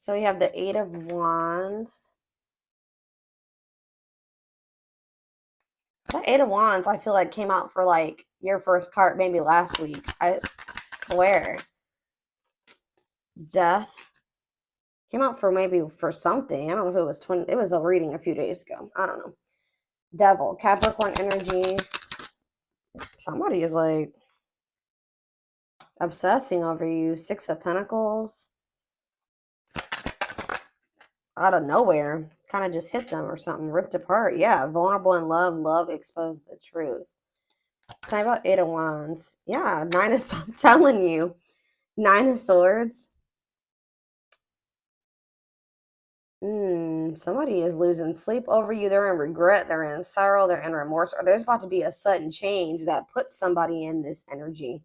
So we have the Eight of Wands. That Eight of Wands, I feel like came out for like your first card maybe last week. I swear. Death came out for maybe for something. I don't know if it was it was a reading a few days ago. I don't know. Devil, Capricorn energy. Somebody is like obsessing over you. Six of Pentacles. Out of nowhere. Kind of just hit them or something. Ripped apart. Yeah. Vulnerable in love. Love exposed the truth. Talk about Eight of Wands. Yeah. Nine of I'm telling you. Nine of Swords. Somebody is losing sleep over you. They're in regret. They're in sorrow. They're in remorse. Or there's about to be a sudden change that puts somebody in this energy.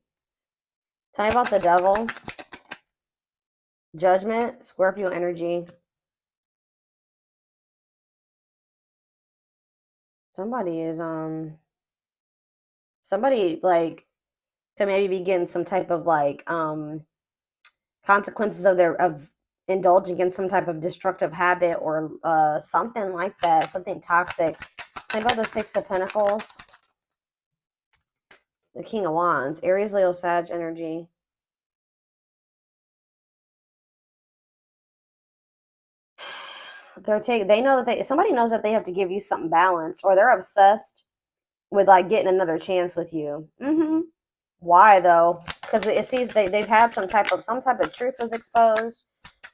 Tell me about the Devil. Judgment. Scorpio energy. Somebody is, somebody, like, could maybe be getting some type of, like, consequences of indulging in some type of destructive habit or something like that, something toxic. Think about the Six of Pentacles, the King of Wands, Aries, Leo, Sag energy. They know that somebody knows that they have to give you something balanced, or they're obsessed with like getting another chance with you. Why though? Because it seems they've had some type of truth was exposed,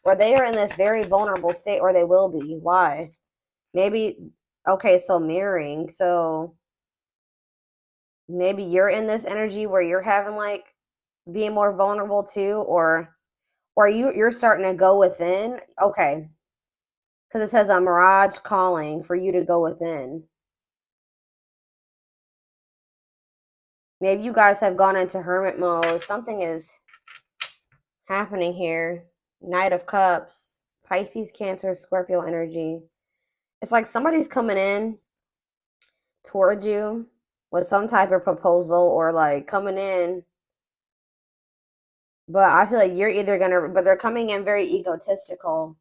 or they are in this very vulnerable state, or they will be. Why? Maybe, okay, so mirroring. So maybe you're in this energy where you're having like being more vulnerable too, or you're starting to go within. Okay, because it says a mirage calling for you to go within. Maybe you guys have gone into hermit mode. Something is happening here. Knight of Cups, Pisces, Cancer, Scorpio energy. It's like somebody's coming in towards you with some type of proposal, or like coming in, but I feel like you're either gonna, but they're coming in very egotistical,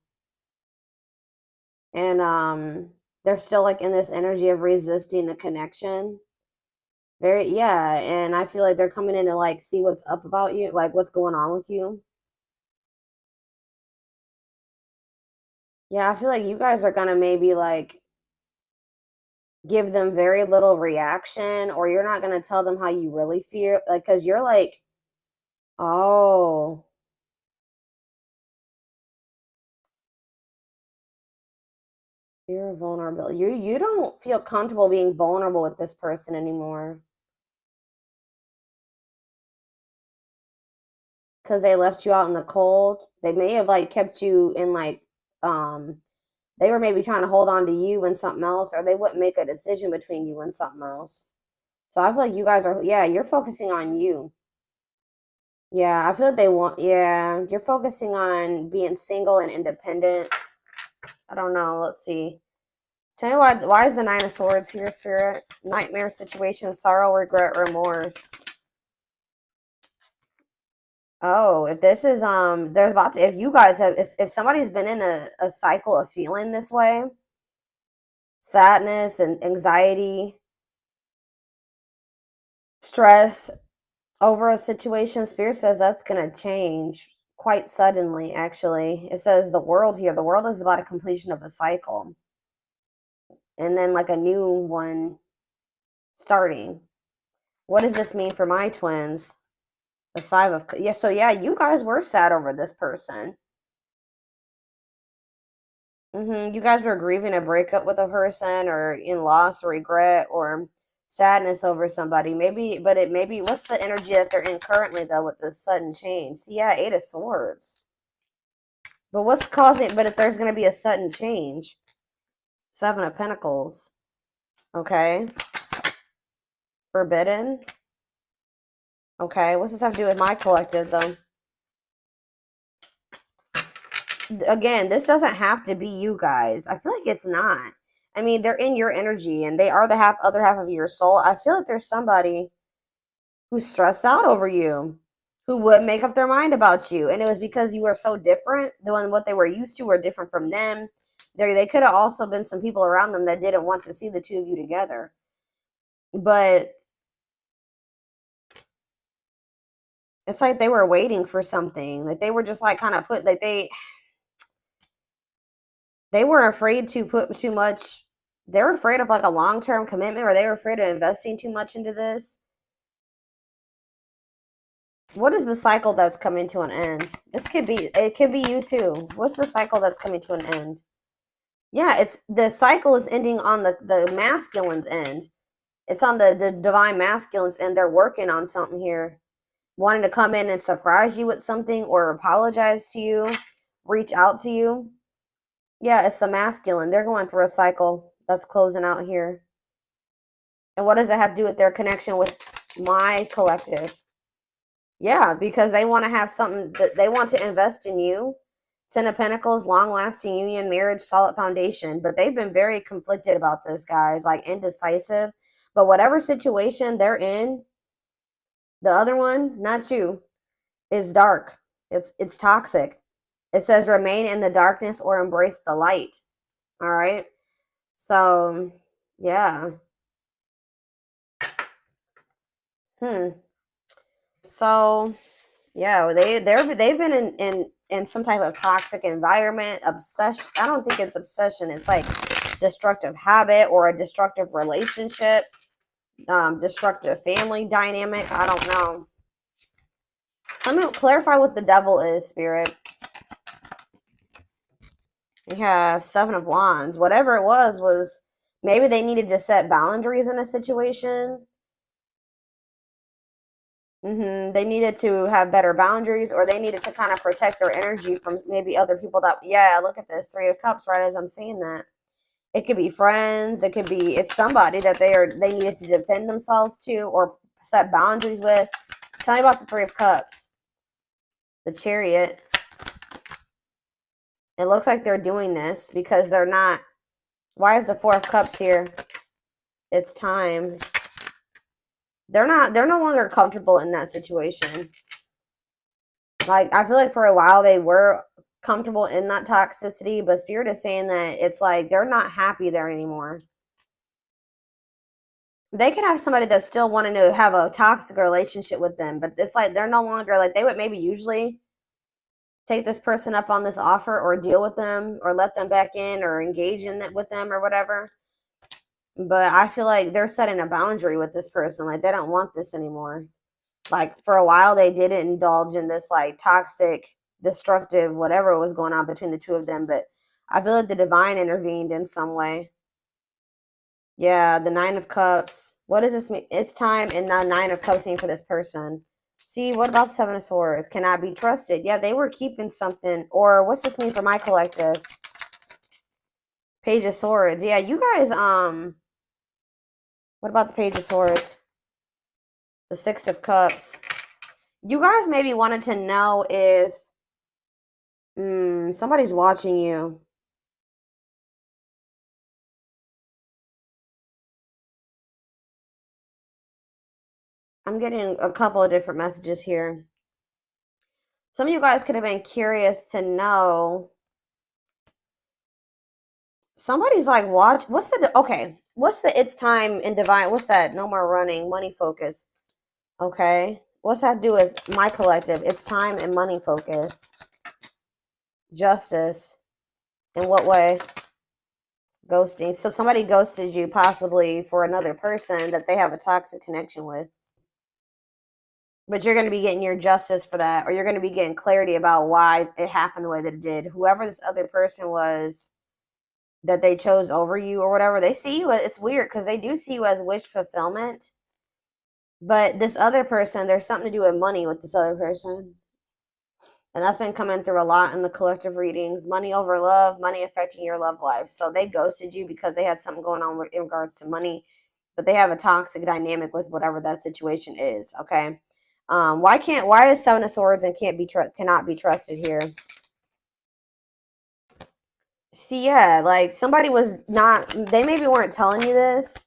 and they're still like in this energy of resisting the connection. Very, yeah, and I feel like they're coming in to like see what's up about you, like what's going on with you. Yeah, I feel like you guys are gonna maybe like give them very little reaction, or you're not gonna tell them how you really feel, like, because you're like, oh, you're vulnerable. You don't feel comfortable being vulnerable with this person anymore because they left you out in the cold. They may have like kept you in like, they were maybe trying to hold on to you and something else, or they wouldn't make a decision between you and something else. So I feel like you guys are, yeah, you're focusing on you. Yeah, I feel like they want, yeah, you're focusing on being single and independent. I don't know. Let's see. Tell me why is the Nine of Swords here, Spirit? Nightmare situation, sorrow, regret, remorse. Oh, if this is there's about to, if you guys have, if somebody's been in a cycle of feeling this way, sadness and anxiety, stress over a situation, Spirit says that's gonna change quite suddenly, actually. It says the world here. The world is about a completion of a cycle. And then like a new one starting. What does this mean for my twins? The Five of, yeah, so yeah, you guys were sad over this person. You guys were grieving a breakup with a person, or in loss or regret or sadness over somebody. Maybe, but it maybe, what's the energy that they're in currently though with this sudden change? See, yeah, Eight of Swords. But what's causing, but if there's going to be a sudden change? Seven of Pentacles. Okay. Forbidden. Okay, what's this have to do with my collective though? Again, this doesn't have to be you guys. I feel like it's not. I mean, they're in your energy and they are the other half of your soul. I feel like there's somebody who's stressed out over you. who would make up their mind about you. And it was because you were so different than what they were used to, were different from them. They could have also been some people around them that didn't want to see the two of you together. But it's like they were waiting for something. Like they were just like kind of put, like they were afraid to put too much. They were afraid of like a long-term commitment, or they were afraid of investing too much into this. What is the cycle that's coming to an end? It could be you too. What's the cycle that's coming to an end? Yeah, it's the cycle is ending on the masculine's end. It's on the divine masculine's end. They're working on something here. Wanting to come in and surprise you with something or apologize to you, reach out to you. Yeah, it's the masculine. They're going through a cycle that's closing out here. And what does it have to do with their connection with my collective? Yeah, because they want to have something that they want to invest in you. Ten of Pentacles, long-lasting union, marriage, solid foundation. But they've been very conflicted about this, guys, like indecisive. But whatever situation they're in, the other one, not you, is dark. It's toxic. It says remain in the darkness or embrace the light. All right. So, yeah. So, yeah, they've been in some type of toxic environment, obsession. I don't think it's obsession. It's like destructive habit or a destructive relationship, destructive family dynamic. I don't know. Let me clarify what the devil is, Spirit. We have Seven of Wands. Whatever it was maybe they needed to set boundaries in a situation. They needed to have better boundaries, or they needed to kind of protect their energy from maybe other people that, yeah, look at this, Three of Cups, right as I'm saying that. It could be friends. It could be, it's somebody that they needed to defend themselves to or set boundaries with. Tell me about the Three of Cups. The Chariot. It looks like they're doing this because they're not. Why is the Four of Cups here? It's time. They're no longer comfortable in that situation. Like, I feel like for a while they were comfortable in that toxicity, but Spirit is saying that it's like they're not happy there anymore. They could have somebody that's still wanting to have a toxic relationship with them, but it's like they're no longer, like, they would maybe usually take this person up on this offer or deal with them or let them back in or engage in it with them or whatever. But I feel like they're setting a boundary with this person. Like, they don't want this anymore. Like, for a while, they didn't indulge in this, like, toxic, destructive, whatever was going on between the two of them. But I feel like the divine intervened in some way. Yeah, the Nine of Cups. What does this mean? It's time, and now Nine of Cups mean for this person. See, what about Seven of Swords? Cannot be trusted. Yeah, they were keeping something. Or what's this mean for my collective? Page of Swords. Yeah, you guys, what about the Page of Swords? The Six of Cups. You guys maybe wanted to know if somebody's watching you. I'm getting a couple of different messages here. Some of you guys could have been curious to know. Somebody's like, watch. What's the it's time in divine? What's that? No more running. Money focus. Okay. What's that to do with my collective? It's time and money focus. Justice. In what way? Ghosting. So somebody ghosted you possibly for another person that they have a toxic connection with. But you're going to be getting your justice for that, or you're going to be getting clarity about why it happened the way that it did. Whoever this other person was that they chose over you or whatever, they see you. It's weird because they do see you as wish fulfillment. But this other person, there's something to do with money with this other person. And that's been coming through a lot in the collective readings. Money over love, money affecting your love life. So they ghosted you because they had something going on in regards to money. But they have a toxic dynamic with whatever that situation is, okay? Why is Seven of Swords and cannot be trusted here? See, yeah, like somebody was not, they maybe weren't telling you this,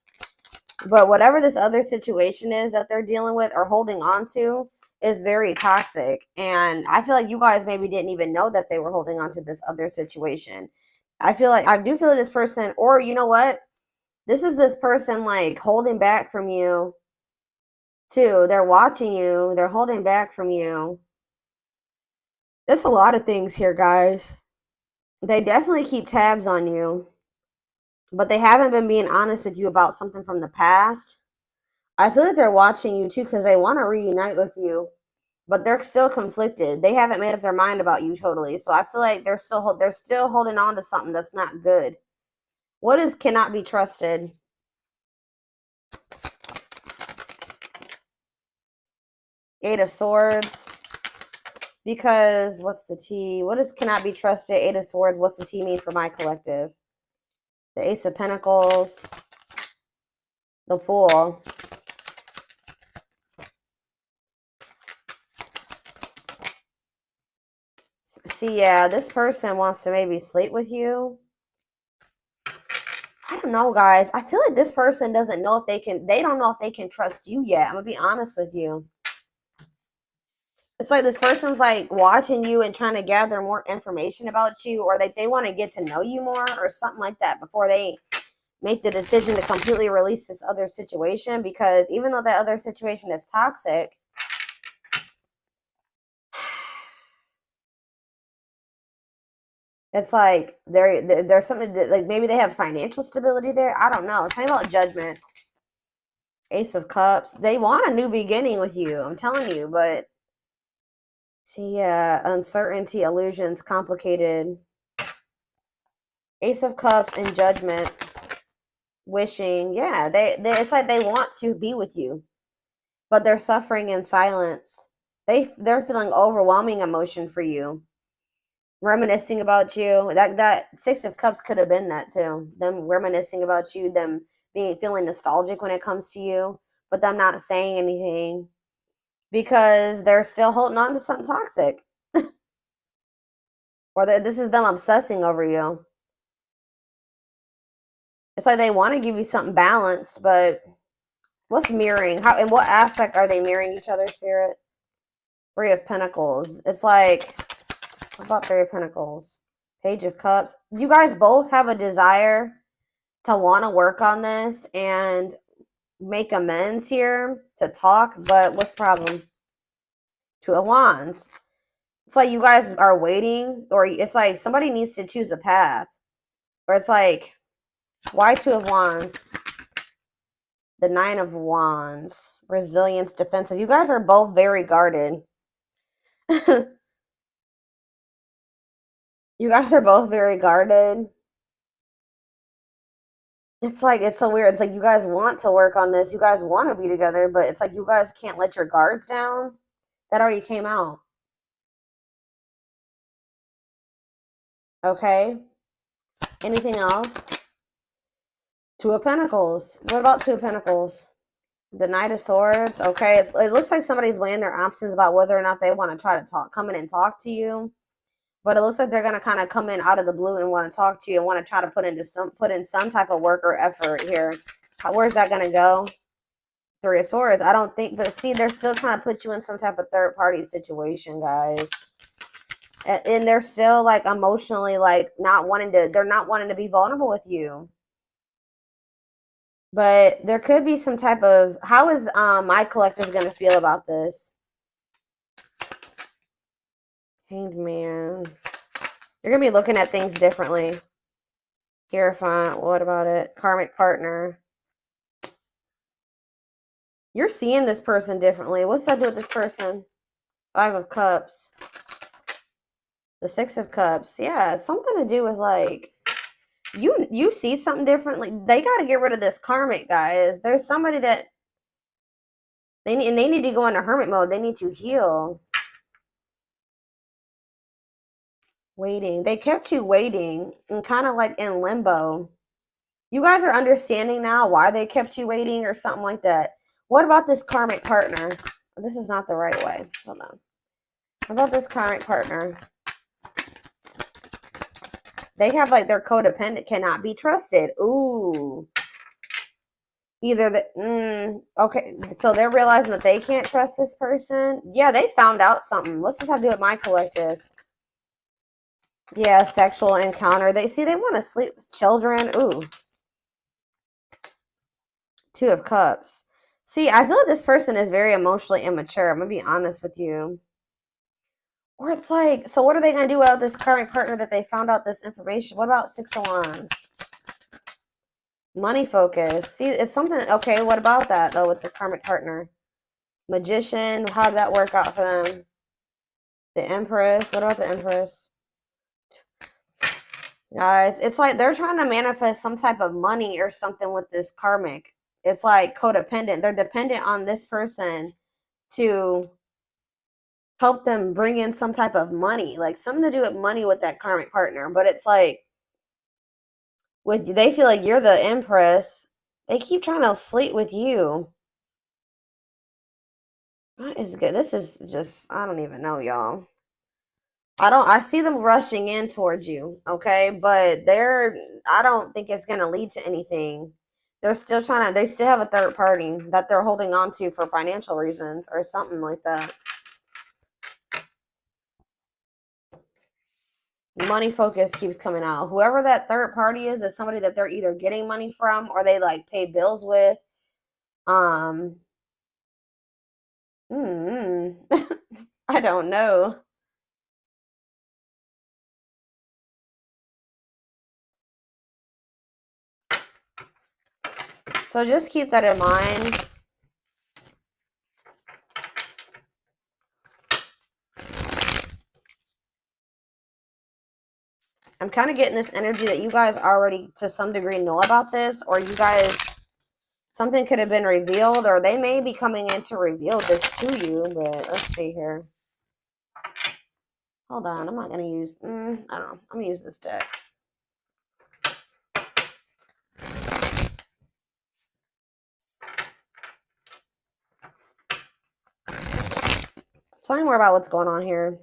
but whatever this other situation is that they're dealing with or holding on to, is very toxic. And I feel like you guys maybe didn't even know that they were holding on to this other situation. I do feel like this person, or you know what? This is this person like holding back from you too. They're watching you, they're holding back from you. There's a lot of things here, guys. They definitely keep tabs on you, but they haven't been being honest with you about something from the past. I feel like they're watching you too because they want to reunite with you, but they're still conflicted. They haven't made up their mind about you totally. So I feel like they're still holding on to something that's not good. What is cannot be trusted? Eight of Swords. Because what's the T? What is cannot be trusted? Eight of Swords. What's the T mean for my collective? The Ace of Pentacles. The Fool. See, yeah, this person wants to maybe sleep with you. I don't know, guys. I feel like this person doesn't know if they don't know if they can trust you yet. I'm going to be honest with you. It's like this person's like watching you and trying to gather more information about you, or they want to get to know you more or something like that before they make the decision to completely release this other situation. Because even though that other situation is toxic, it's like there's something that, like, maybe they have financial stability there. I don't know. Tell me about Judgment. Ace of Cups. They want a new beginning with you. I'm telling you, but see, yeah, uncertainty, illusions, complicated. Ace of Cups and Judgment. Wishing, yeah, they it's like they want to be with you, but they're suffering in silence. They're feeling overwhelming emotion for you, reminiscing about you. That Six of Cups could have been that too. Them reminiscing about you, them feeling nostalgic when it comes to you, but them not saying anything because they're still holding on to something toxic. Or this is them obsessing over you. It's like they want to give you something balanced, but what's mirroring? How, in what aspect are they mirroring each other, Spirit? Three of Pentacles. It's like, what about Three of Pentacles? Page of Cups. You guys both have a desire to want to work on this and make amends here, to talk, but what's the problem? Two of Wands. It's like you guys are waiting, or it's like somebody needs to choose a path. Or it's like, why Two of Wands? The Nine of Wands. Resilience, defensive. You guys are both very guarded. You guys are both very guarded. It's like, it's so weird. It's like you guys want to work on this. You guys want to be together, but it's like you guys can't let your guards down. That already came out. Okay. Anything else? Two of Pentacles. What about Two of Pentacles? The Knight of Swords. Okay. It looks like somebody's weighing their options about whether or not they want to try to come in and talk to you. But it looks like they're going to kind of come in out of the blue and want to talk to you and want to try to put in some type of work or effort here. Where's that going to go? Three of Swords. I don't think, but see, they're still trying to put you in some type of third party situation, guys. And they're still like emotionally like they're not wanting to be vulnerable with you. But there could be some type of, how is my collective going to feel about this? Hanged Man. You're going to be looking at things differently. Hierophant. What about it? Karmic Partner. You're seeing this person differently. What's that do with this person? Five of Cups. The Six of Cups. Yeah, it's something to do with like, you see something differently. They got to get rid of this karmic, guys. There's somebody that they need to go into hermit mode. They need to heal. Waiting. They kept you waiting and kind of like in limbo. You guys are understanding now why they kept you waiting or something like that. What about this karmic partner? This is not the right way. Hold on. What about this karmic partner? They have like their codependent, cannot be trusted. Ooh. Either okay, so they're realizing that they can't trust this person. Yeah, they found out something. What's this have to do with my collective? Yeah, sexual encounter. They want to sleep with children. Ooh, Two of Cups. See, I feel like this person is very emotionally immature. I'm gonna be honest with you. Or it's like, so what are they gonna do about this current partner that they found out this information? What about Six of Wands? Money focus. See, it's something. Okay, what about that though with the karmic partner? Magician. How did that work out for them? The Empress. What about the Empress? Guys, it's like they're trying to manifest some type of money or something with this karmic. It's like codependent. They're dependent on this person to help them bring in some type of money, like something to do with money with that karmic partner. But it's like they feel like you're the Empress. They keep trying to sleep with you. That is good. This is just, I don't even know, y'all. I see them rushing in towards you, okay? But I don't think it's going to lead to anything. They still have a third party that they're holding on to for financial reasons or something like that. Money focus keeps coming out. Whoever that third party is somebody that they're either getting money from or they like pay bills with. I don't know. So just keep that in mind. I'm kind of getting this energy that you guys already to some degree know about this, or you guys, something could have been revealed, or they may be coming in to reveal this to you. But let's see here. Hold on, I'm not going to use, I don't know. I'm going to use this deck. Tell me more about what's going on here.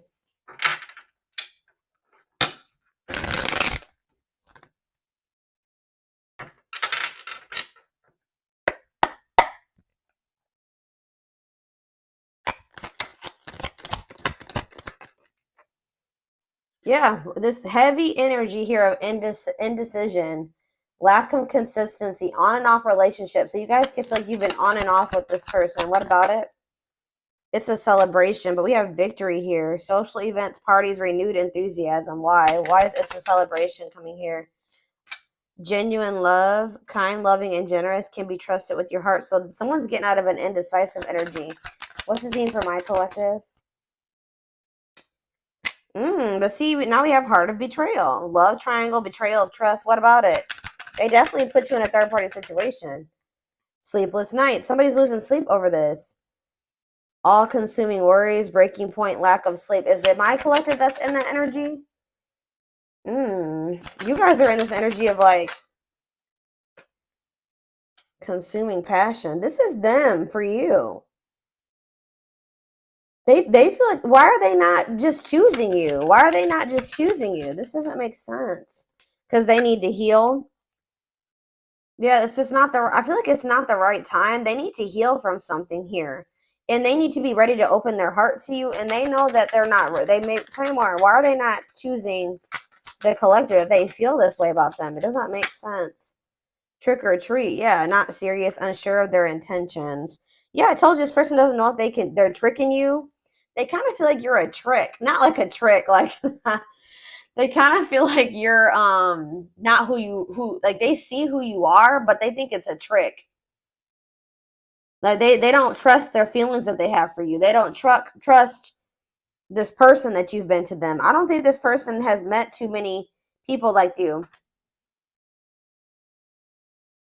Yeah, this heavy energy here of indecision, lack of consistency, on and off relationships. So you guys can feel like you've been on and off with this person. What about it? It's a celebration, but we have victory here. Social events, parties, renewed enthusiasm. Why? Why is it's a celebration coming here? Genuine love, kind, loving, and generous, can be trusted with your heart. So someone's getting out of an indecisive energy. What's this mean for my collective? But see, now we have heart of betrayal, love triangle, betrayal of trust. What about it? They definitely put you in a third party situation. Sleepless night. Somebody's losing sleep over this. All consuming worries, breaking point, lack of sleep. Is it my collective that's in that energy? You guys are in this energy of like consuming passion. This is them for you. They feel like, why are they not just choosing you? Why are they not just choosing you? This doesn't make sense. Because they need to heal. Yeah, it's just not I feel like it's not the right time. They need to heal from something here. And they need to be ready to open their heart to you. And they know that they're not, they may play more. Why are they not choosing the collective if they feel this way about them? It does not make sense. Trick or treat. Yeah, not serious, unsure of their intentions. Yeah, I told you this person doesn't know if they're tricking you. They kind of feel like you're a trick. Not like a trick, like they kind of feel like you're not who like they see who you are, but they think it's a trick. Like they don't trust their feelings that they have for you. They don't trust this person that you've been to them. I don't think this person has met too many people like you.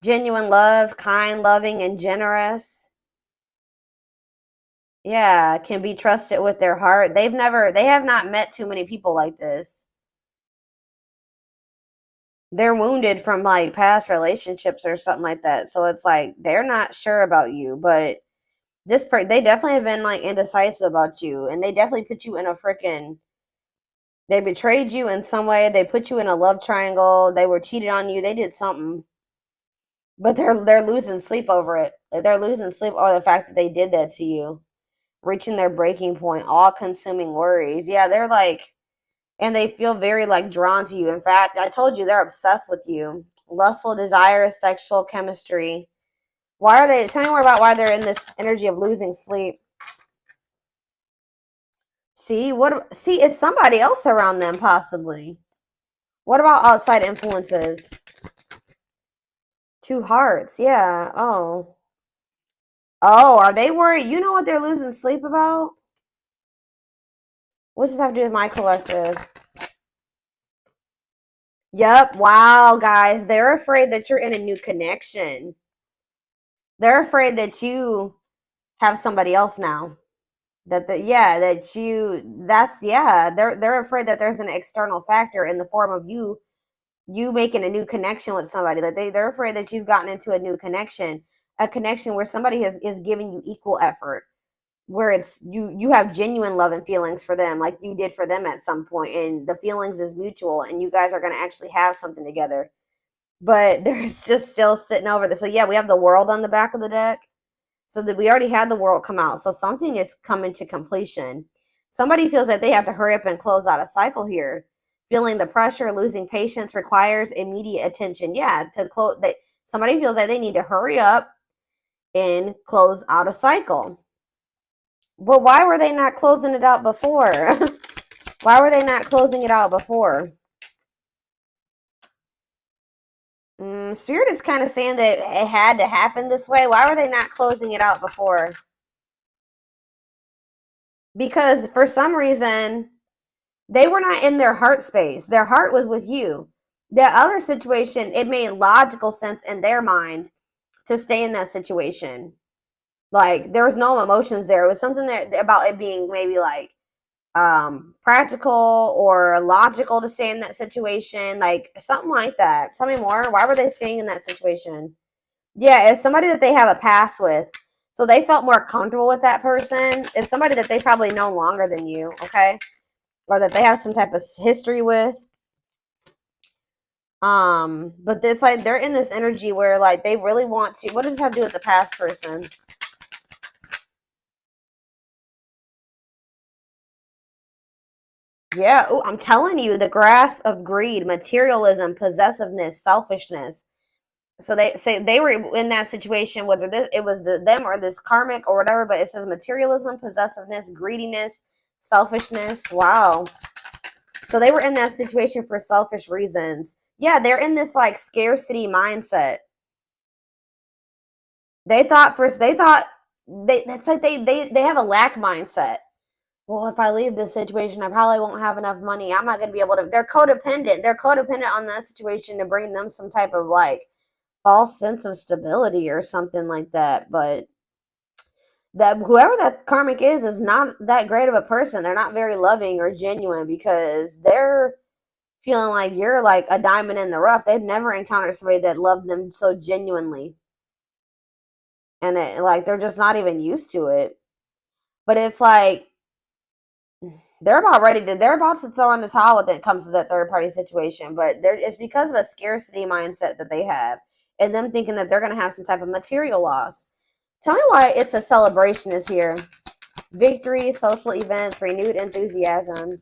Genuine love, kind, loving, and generous. Yeah, can be trusted with their heart. They have not met too many people like this. They're wounded from like past relationships or something like that. So it's like they're not sure about you, but they definitely have been like indecisive about you, and they definitely put you in a freaking, they betrayed you in some way. They put you in a love triangle. They were cheated on you. They did something. But they're losing sleep over it. Like, they're losing sleep over the fact that they did that to you. Reaching their breaking point, all consuming worries. Yeah, they're like, and they feel very like drawn to you. In fact, I told you they're obsessed with you. Lustful desire, sexual chemistry. Why are they? Tell me more about why they're in this energy of losing sleep. See what? See, it's somebody else around them, possibly. What about outside influences? Two hearts. Yeah. Oh. Oh, are they worried? You know what they're losing sleep about? What does this have to do with my collective? Yep. Wow, guys. They're afraid that you're in a new connection. They're afraid that you have somebody else now. They're afraid that there's an external factor in the form of you making a new connection with somebody. That they're afraid that you've gotten into a new connection, a connection where somebody is giving you equal effort, where it's you have genuine love and feelings for them like you did for them at some point, and the feelings is mutual and you guys are going to actually have something together. But there's just still sitting over there. So yeah, we have the world on the back of the deck. So that we already had the world come out. So something is coming to completion. Somebody feels that they have to hurry up and close out a cycle here. Feeling the pressure, losing patience requires immediate attention. Yeah, to close that somebody feels like they need to hurry up and close out a cycle. But why were they not closing it out before? Why were they not closing it out before? Spirit is kind of saying that it had to happen this way. Why were they not closing it out before? Because for some reason, they were not in their heart space. Their heart was with you. The other situation, it made logical sense in their mind to stay in that situation. Like there was no emotions there. It was something that about it being maybe like practical or logical to stay in that situation, like something like that. Tell me more. Why were they staying in that situation? Yeah, it's somebody that they have a past with. So they felt more comfortable with that person. It's somebody that they probably know longer than you, okay? Or that they have some type of history with. But it's like they're in this energy where like they really want to. What does this have to do with the past person? Yeah, ooh, I'm telling you, the grasp of greed, materialism, possessiveness, selfishness. So they say they were in that situation, whether it was them or this karmic or whatever, but it says materialism, possessiveness, greediness, selfishness. Wow. So they were in that situation for selfish reasons. Yeah, they're in this like scarcity mindset. They thought that's like they have a lack mindset. Well, if I leave this situation, I probably won't have enough money. I'm not going to be able to. They're codependent. They're codependent on that situation to bring them some type of like false sense of stability or something like that. But that whoever that karmic is not that great of a person. They're not very loving or genuine because they're feeling like you're like a diamond in the rough. They've never encountered somebody that loved them so genuinely, and like they're just not even used to it. But it's like they're about to throw in the towel when it comes to that third party situation, but it's because of a scarcity mindset that they have and them thinking that they're going to have some type of material loss. Tell me why it's a celebration is here. Victory, social events, renewed enthusiasm.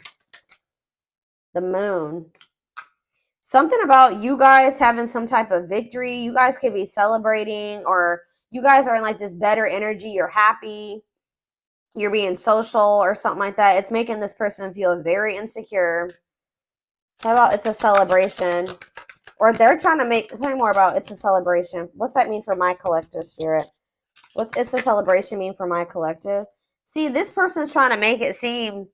The moon. Something about you guys having some type of victory. You guys could be celebrating, or you guys are in like this better energy. You're happy. You're being social or something like that. It's making this person feel very insecure. How about it's a celebration? Or they're trying to make, tell me more about it's a celebration. What's that mean for my collective spirit? What's it's a celebration mean for my collective? See, this person's trying to make it seem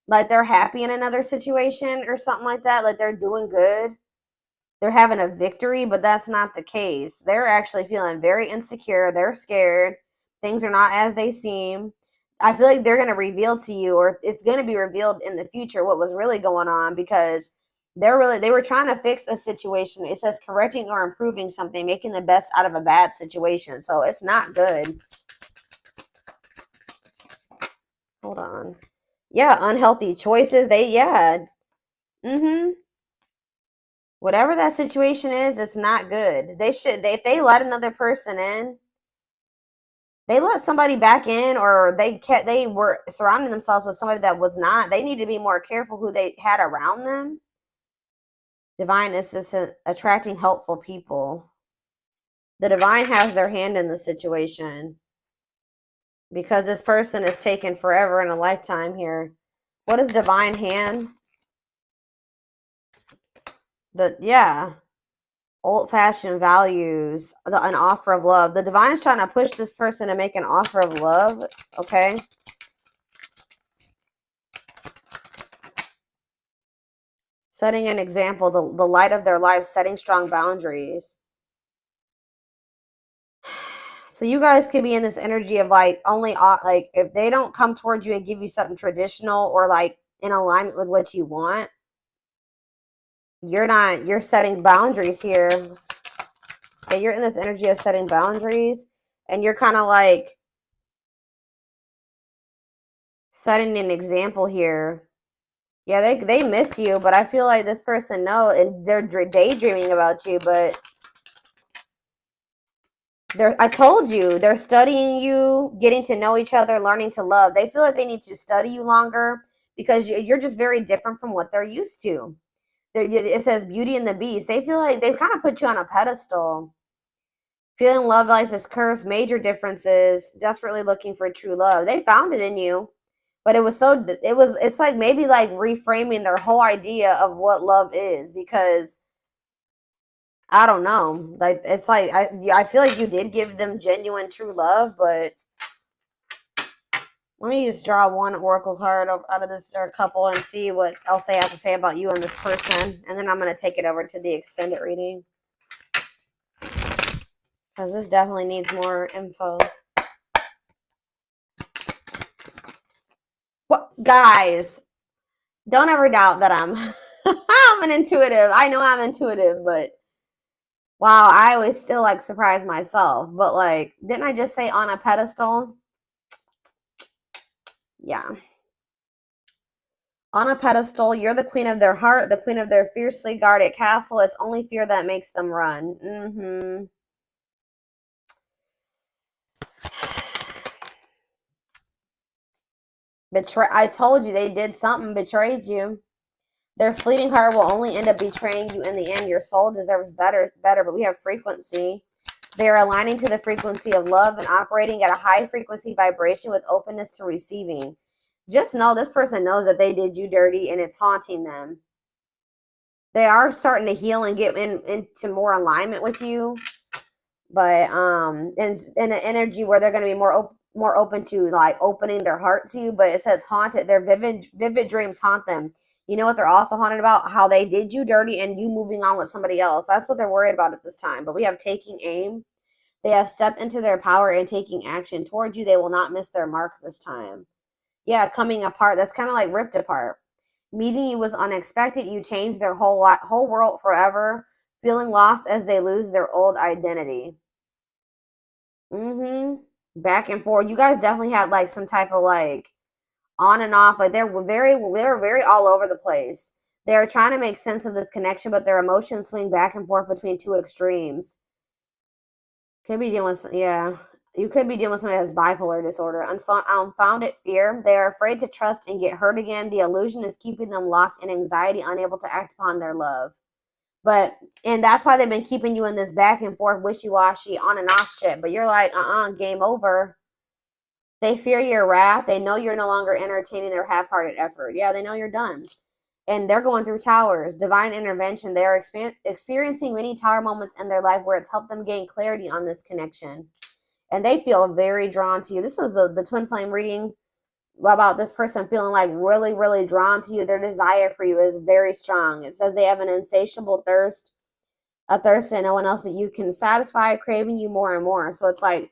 like they're happy in another situation or something like that. Like they're doing good. They're having a victory, but that's not the case. They're actually feeling very insecure. They're scared. Things are not as they seem. I feel like they're going to reveal to you, or it's going to be revealed in the future what was really going on, because they were trying to fix a situation. It says correcting or improving something, making the best out of a bad situation. So it's not good. Hold on. Yeah, unhealthy choices. Mm-hmm. Whatever that situation is, it's not good. If they let another person in, they let somebody back in, or they were surrounding themselves with somebody that was not. They need to be more careful who they had around them. Divine assistant attracting helpful people. The divine has their hand in the situation because this person is taken forever in a lifetime here. What is divine hand? Yeah. Old-fashioned values, an offer of love. The divine is trying to push this person to make an offer of love, okay? Setting an example, the light of their life, setting strong boundaries. So you guys could be in this energy of like only like if they don't come towards you and give you something traditional or like in alignment with what you want, you're setting boundaries here. Okay, you're in this energy of setting boundaries, and you're kind of like setting an example here. Yeah, they miss you, but I feel like this person knows, and they're daydreaming about you, but I told you, they're studying you, getting to know each other, learning to love. They feel like they need to study you longer because you're just very different from what they're used to. It says Beauty and the Beast. They feel like they've kind of put you on a pedestal. Feeling love life is cursed, major differences, desperately looking for true love. They found it in you, but it's like maybe like reframing their whole idea of what love is, because I don't know. Like it's like I feel like you did give them genuine true love, but let me just draw one oracle card out of this couple and see what else they have to say about you and this person, and then I'm going to take it over to the extended reading because this definitely needs more info. What, guys? Don't ever doubt that I'm I'm an intuitive. I know I'm intuitive, but wow, I always still like surprise myself. But like, didn't I just say on a pedestal? Yeah. On a pedestal, you're the queen of their heart, the queen of their fiercely guarded castle. It's only fear that makes them run. I told you they did something, betrayed you. Their fleeting heart will only end up betraying you in the end. Your soul deserves better, but we have frequency. They are aligning to the frequency of love and operating at a high frequency vibration with openness to receiving. Just know this person knows that they did you dirty and it's haunting them. They are starting to heal and get into more alignment with you, but in an energy where they're going to be more open to like opening their heart to you. But it says haunted. Their vivid dreams haunt them. You know what they're also haunted about? How they did you dirty and you moving on with somebody else. That's what they're worried about at this time. But we have taking aim. They have stepped into their power and taking action towards you. They will not miss their mark this time. Yeah, coming apart. That's kind of like ripped apart. Meeting you was unexpected. You changed their whole world forever. Feeling lost as they lose their old identity. Back and forth. You guys definitely had like some type of like on and off. Like they were very all over the place. They're trying to make sense of this connection, but their emotions swing back and forth between two extremes. Could be dealing with, yeah. You could be dealing with somebody that has bipolar disorder. Unfounded fear. They are afraid to trust and get hurt again. The illusion is keeping them locked in anxiety, unable to act upon their love. And that's why they've been keeping you in this back and forth, wishy-washy, on and off shit. But you're like, game over. They fear your wrath. They know you're no longer entertaining their half-hearted effort. Yeah, they know you're done. And they're going through towers. Divine intervention. They are experiencing many tower moments in their life where it's helped them gain clarity on this connection. And they feel very drawn to you. This was the twin flame reading about this person feeling like really, really drawn to you. Their desire for you is very strong. It says they have an insatiable thirst, a thirst that no one else but you can satisfy, craving you more and more. So it's like,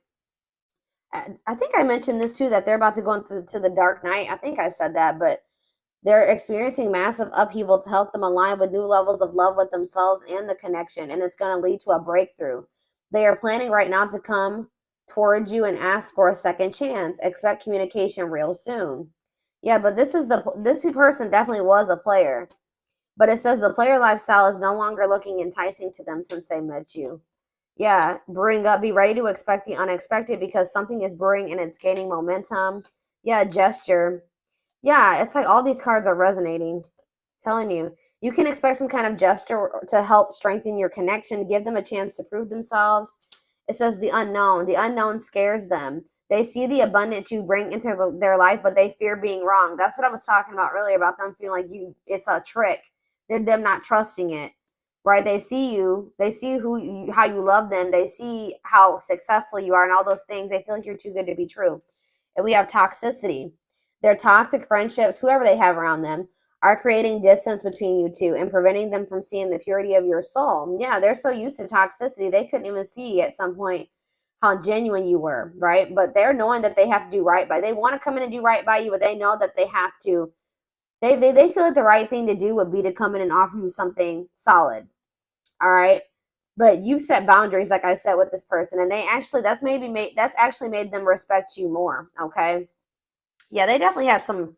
I think I mentioned this too, that they're about to go into the dark night. I think I said that, but they're experiencing massive upheaval to help them align with new levels of love with themselves and the connection. And it's going to lead to a breakthrough. They are planning right now to come towards you and ask for a second chance. Expect communication real soon. Yeah, but this person definitely was a player. But it says the player lifestyle is no longer looking enticing to them since they met you. Yeah, brewing up. Be ready to expect the unexpected because something is brewing and it's gaining momentum. Yeah, gesture. Yeah, it's like all these cards are resonating. Telling you, you can expect some kind of gesture to help strengthen your connection, give them a chance to prove themselves. It says the unknown. The unknown scares them. They see the abundance you bring into their life, but they fear being wrong. That's what I was talking about earlier about them feeling like it's a trick. They're them not trusting it, right? They see you. They see how you love them. They see how successful you are and all those things. They feel like you're too good to be true. And we have toxicity. Their toxic friendships, whoever they have around them, are creating distance between you two and preventing them from seeing the purity of your soul. Yeah, they're so used to toxicity, they couldn't even see at some point how genuine you were, right? But they're knowing that they have to do right by. They want to come in and do right by you, but they know that they have to. They feel like the right thing to do would be to come in and offer you something solid. All right. But you've set boundaries, like I said, with this person, and that's actually made them respect you more. Okay. Yeah, they definitely had some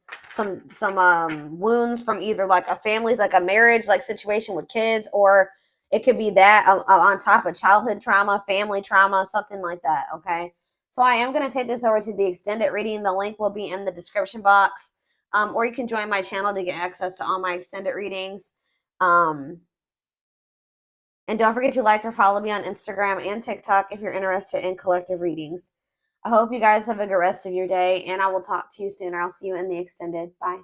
wounds from either like a family, like a marriage, like situation with kids, or it could be that on top of childhood trauma, family trauma, something like that. Okay, so I am going to take this over to the extended reading. The link will be in the description box, or you can join my channel to get access to all my extended readings. Um, and don't forget to like or follow me on Instagram and TikTok if you're interested in collective readings. I hope you guys have a good rest of your day, and I will talk to you soon. I'll see you in the extended. Bye.